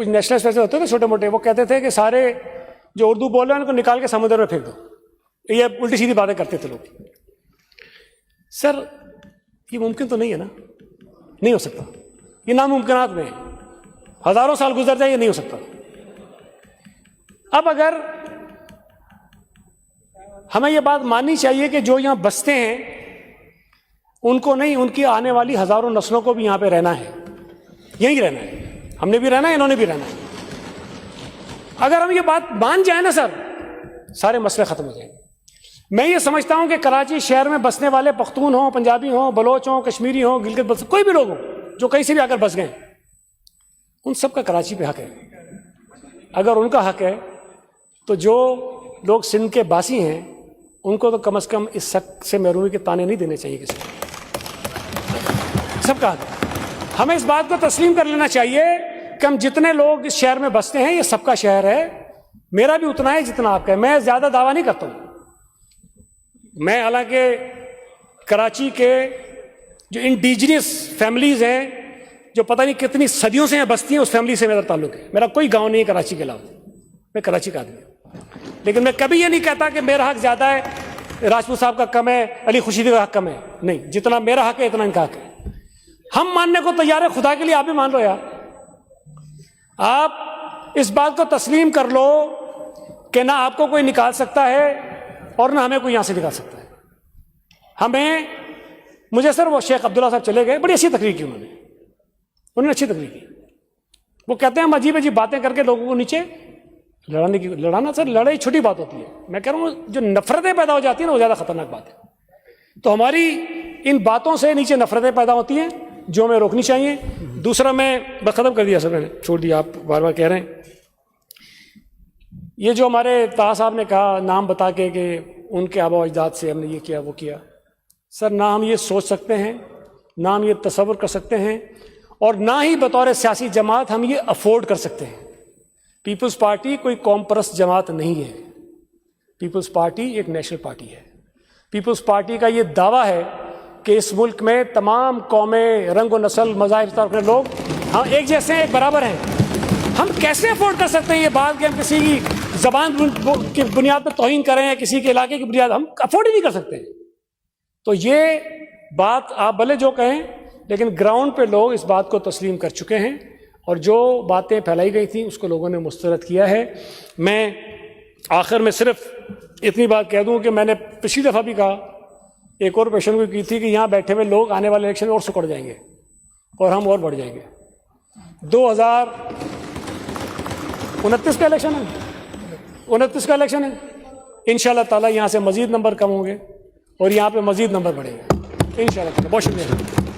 کچھ نیشنلسٹ ایسے ہوتے تھے چھوٹے موٹے، وہ کہتے تھے کہ سارے جو اردو بول رہے ہیں ان کو نکال کے سمندر میں پھینک دو، یہ الٹی سیدھی باتیں کرتے تھے لوگ. سر یہ ممکن تو نہیں ہے نا، نہیں ہو سکتا، یہ ناممکنات میں ہے، ہزاروں سال گزر جائے یہ نہیں ہو سکتا. اب اگر ہمیں یہ بات ماننی چاہیے کہ جو یہاں بستے ہیں ان کو نہیں، ان کی آنے والی ہزاروں نسلوں کو بھی یہاں پہ رہنا ہے، یہیں رہنا ہے، ہم نے بھی رہنا ہے، انہوں نے بھی رہنا ہے. اگر ہم یہ بات مان جائیں نا سر، سارے مسئلے ختم ہو جائیں گے. میں یہ سمجھتا ہوں کہ کراچی شہر میں بسنے والے پختون ہوں، پنجابی ہوں، بلوچ ہوں، کشمیری ہوں، گلگت بلتستان، کوئی بھی لوگ ہوں جو کہیں سے بھی آ کر بس گئے، ان سب کا کراچی پہ حق ہے. اگر ان کا حق ہے تو جو لوگ سندھ کے باسی ہیں ان کو تو کم از کم اس حق سے محرومی کے تانے نہیں دینے چاہیے کسی کو. سب کا حق ہے. ہمیں اس بات کو تسلیم کر لینا چاہیے کہ ہم جتنے لوگ اس شہر میں بستے ہیں یہ سب کا شہر ہے، میرا بھی اتنا ہے جتنا آپ کا ہے. میں زیادہ دعویٰ نہیں کرتا ہوں. میں حالانکہ کراچی کے جو انڈیجنس فیملیز ہیں جو پتہ نہیں کتنی صدیوں سے بستی ہیں، اس فیملی سے میرا تعلق ہے. میرا کوئی گاؤں نہیں ہے کراچی کے علاوہ، میں کراچی کا آدمی ہوں. لیکن میں کبھی یہ نہیں کہتا کہ میرا حق زیادہ ہے، راجپوت صاحب کا کم ہے، علی خورشیدی کا حق کم ہے. نہیں، جتنا میرا حق ہے اتنا ان کا حق ہے. ہم ماننے کو تیار ہے، خدا کے لیے آپ بھی مان لو یار. آپ اس بات کو تسلیم کر لو کہ نہ آپ کو کوئی نکال سکتا ہے اور نہ ہمیں کوئی یہاں سے نکال سکتا ہے. مجھے سر وہ شیخ عبداللہ صاحب چلے گئے، بڑی اچھی تقریر کی انہوں نے اچھی تقریر کی. وہ کہتے ہیں ہم عجیب عجیب باتیں کر کے لوگوں کو نیچے لڑانا سر لڑائی چھوٹی بات ہوتی ہے. میں کہہ رہا ہوں جو نفرتیں پیدا ہو جاتی ہیں نا وہ زیادہ خطرناک بات ہے. تو ہماری ان باتوں سے نیچے نفرتیں پیدا ہوتی ہیں جو ہمیں روکنی چاہیے. دوسرا میں بس ختم کر دیا سر، میں نے چھوڑ دیا، آپ بار بار کہہ رہے ہیں. یہ جو ہمارے طاہا صاحب نے کہا نام بتا کے کہ ان کے آباء و اجداد سے ہم نے یہ کیا وہ کیا، سر نہ ہم یہ سوچ سکتے ہیں، نہ ہم یہ تصور کر سکتے ہیں، اور نہ ہی بطور سیاسی جماعت ہم یہ افورڈ کر سکتے ہیں. پیپلز پارٹی کوئی قوم پرست جماعت نہیں ہے. پیپلز پارٹی ایک نیشنل پارٹی ہے. پیپلز پارٹی کا یہ دعویٰ ہے کہ اس ملک میں تمام قومیں، رنگ و نسل، مذاہب کے لوگ ہم ایک جیسے ہیں، ایک برابر ہیں. ہم کیسے افورڈ کر سکتے ہیں یہ بات کہ ہم کسی کی زبان کی بنیاد پر توہین کریں یا کسی کے علاقے کی بنیاد، ہم افورڈ ہی نہیں کر سکتے. تو یہ بات آپ بھلے جو کہیں، لیکن گراؤنڈ پہ لوگ اس بات کو تسلیم کر چکے ہیں، اور جو باتیں پھیلائی گئی تھیں اس کو لوگوں نے مسترد کیا ہے. میں آخر میں صرف اتنی بات کہہ دوں کہ میں نے پچھلی دفعہ بھی کہا، ایک اور پیشن گوئی کی تھی کہ یہاں بیٹھے ہوئے لوگ آنے والے الیکشن میں اور سکڑ جائیں گے اور ہم اور بڑھ جائیں گے. 2029 کا الیکشن ہے، 29 کا الیکشن ہے. انشاءاللہ تعالیٰ یہاں سے مزید نمبر کم ہوں گے اور یہاں پہ مزید نمبر بڑھیں گے انشاءاللہ تعالیٰ. بہت شکریہ.